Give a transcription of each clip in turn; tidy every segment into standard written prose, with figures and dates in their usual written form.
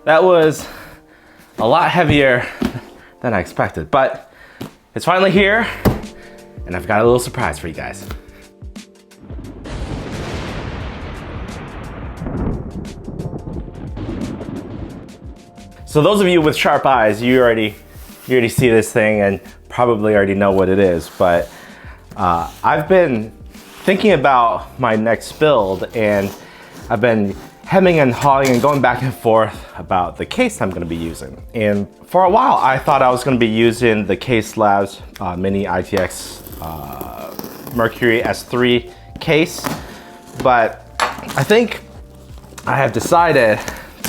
That was a lot heavier than I expected, but it's finally here, and I've got a little surprise for you guys. So those of you with sharp eyes, you already see this thing and probably already know what it is, but I've been thinking about my next build, and I've been hemming and hawing and going back and forth about the case I'm gonna be using. And for a while, I thought I was gonna be using the Case Labs Mini ITX Mercury S3 case, but I think I have decided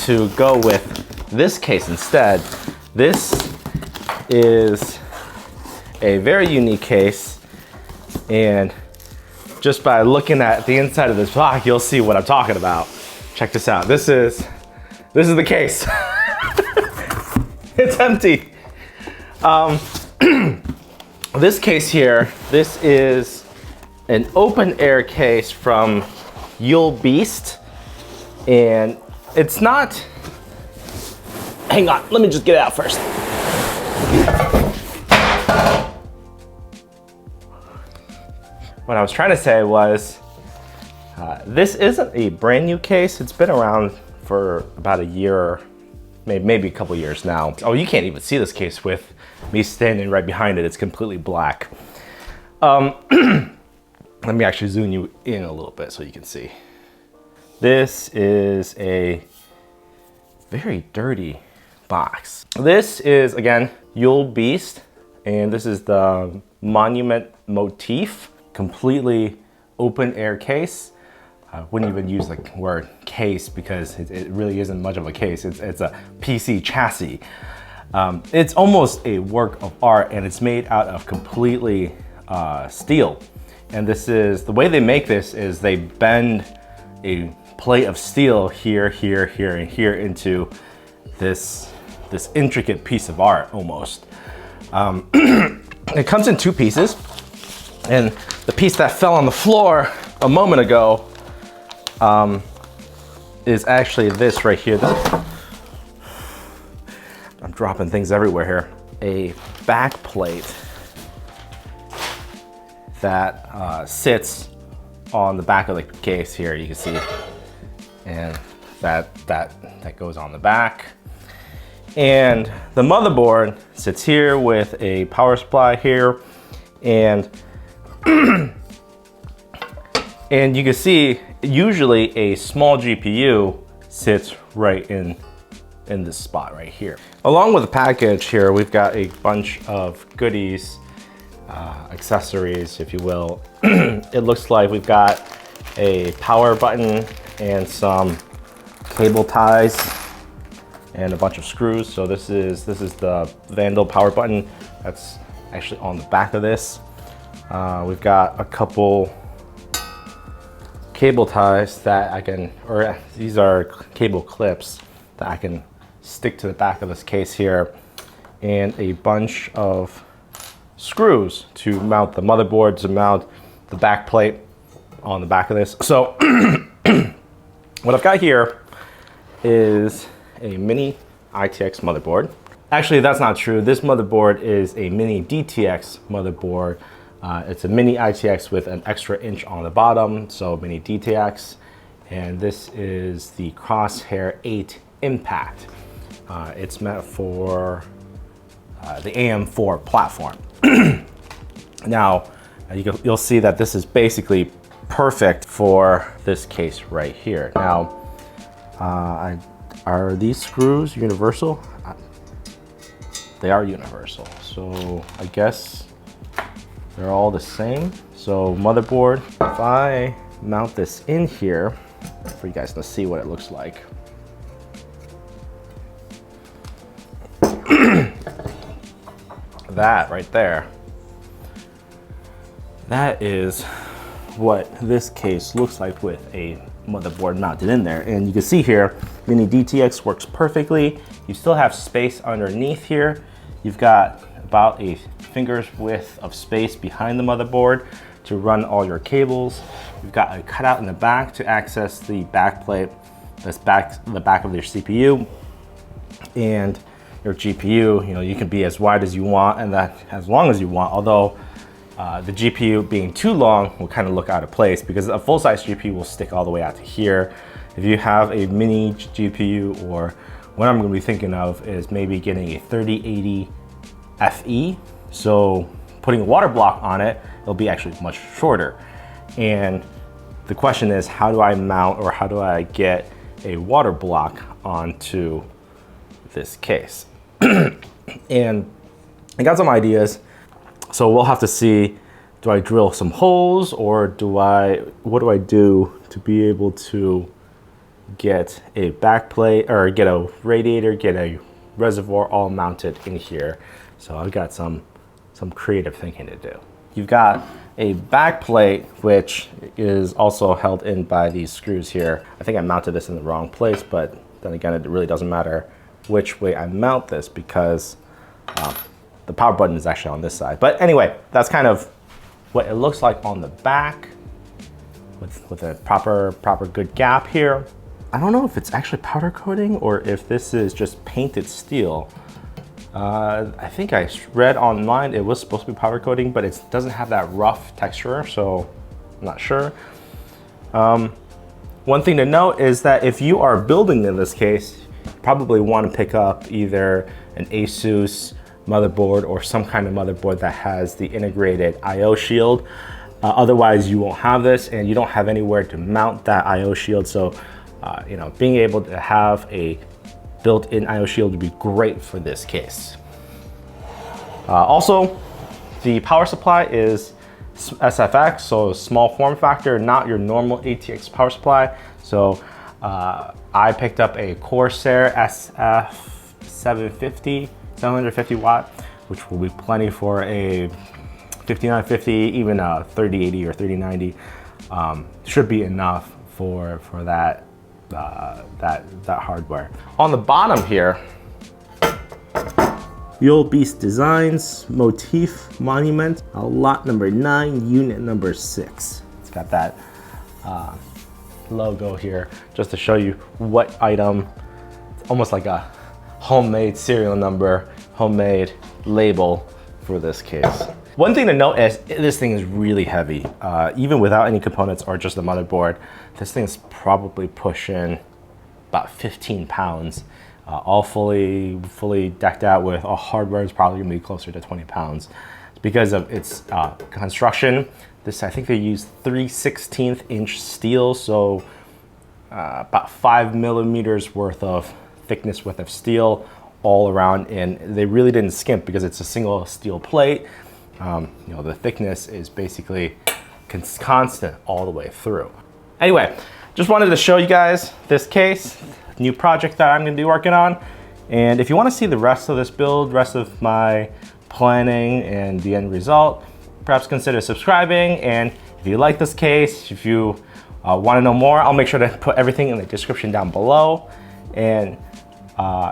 to go with this case instead. This is a very unique case, and just by looking at the inside of this box, you'll see what I'm talking about. Check this out. This is the case. It's empty. This case here, this is an open air case from Yuel Beast, and it's not, hang on, let me just get it out first. What I was trying to say was, this isn't a brand new case. It's been around for about a year, maybe a couple years now. Oh, you can't even see this case with me standing right behind it. It's completely black. Let me actually zoom you in a little bit so you can see. This is a very dirty box. This is, again, Yuel Beast, and this is the Monument Motif, completely open air case. I wouldn't even use the word case because it really isn't much of a case. It's a PC chassis. It's almost a work of art, and it's made out of completely steel. And this is, the way they make this is they bend a plate of steel here, here, here, and here into this intricate piece of art almost. It comes in two pieces, and the piece that fell on the floor a moment ago is actually this right here. I'm dropping things everywhere here. A back plate that sits on the back of the case here, you can see, and that goes on the back. And the motherboard sits here with a power supply here, and and you can see usually a small GPU sits right in this spot right here. Along with the package here, we've got a bunch of goodies, accessories, if you will. It looks like we've got a power button and some cable ties and a bunch of screws. So this is the Vandal power button that's actually on the back of this. We've got a couple cable ties that I can, or these are cable clips that I can stick to the back of this case here, and a bunch of screws to mount the motherboard, to mount the back plate on the back of this. So what I've got here is a mini ITX motherboard. Actually, that's not true. This motherboard is a mini DTX motherboard. It's a mini ITX with an extra inch on the bottom, so mini DTX. And this is the Crosshair 8 Impact. It's meant for the AM4 platform. Now, you'll see that this is basically perfect for this case right here. Now, are these screws universal? They are universal, so I guess they're all the same. So motherboard, if I mount this in here for you guys to see what it looks like. That right there, that is what this case looks like with a motherboard mounted in there. And you can see here, mini DTX works perfectly. You still have space underneath here. You've got about a finger's width of space behind the motherboard to run all your cables. You've got a cutout in the back to access the back plate that's the back of your CPU. and your GPU, you can be as wide as you want and that as long as you want, although the GPU being too long will kind of look out of place because a full-size GPU will stick all the way out to here. If you have a mini GPU, or what I'm going to be thinking of is maybe getting a 3080 FE, so putting a water block on it, it'll be actually much shorter. And the question is, how do I mount, or how do I get a water block onto this case? And I got some ideas, so we'll have to see, do I drill some holes, or what do I do to be able to get a back plate, or get a radiator, get a reservoir all mounted in here? So I've got some creative thinking to do. You've got a back plate, which is also held in by these screws here. I think I mounted this in the wrong place, but then again, it really doesn't matter which way I mount this because the power button is actually on this side. But anyway, that's kind of what it looks like on the back with a proper good gap here. I don't know if it's actually powder coating or if this is just painted steel. I think I read online it was supposed to be powder coating, but it doesn't have that rough texture, so I'm not sure. One thing to note is that if you are building in this case, you probably want to pick up either an Asus motherboard or some kind of motherboard that has the integrated IO shield. Otherwise, you won't have this, and you don't have anywhere to mount that IO shield. So, being able to have a built-in IO shield would be great for this case. Also, the power supply is SFX, so small form factor, not your normal ATX power supply. So I picked up a Corsair SF750, 750 watt, which will be plenty for a 5950, even a 3080 or 3090. Should be enough for that hardware. On the bottom here, Yuel Beast Designs Motif Monument, lot number 9, unit number 6. It's got that logo here just to show you what item. It's almost like a homemade serial number, homemade label for this case. One thing to note is this thing is really heavy. Even without any components or just the motherboard, this thing's probably pushing about 15 pounds. All fully decked out with all hardware is probably gonna be closer to 20 pounds. Because of its construction, I think they use 3/16 inch steel, so about 5 millimeters worth of thickness width of steel all around, and they really didn't skimp because it's a single steel plate. The thickness is basically constant all the way through. Anyway, just wanted to show you guys this case, new project that I'm gonna be working on. And if you wanna see the rest of this build, rest of my planning and the end result, perhaps consider subscribing. And if you like this case, if you wanna know more, I'll make sure to put everything in the description down below. And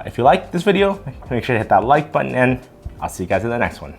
if you like this video, make sure to hit that like button, and I'll see you guys in the next one.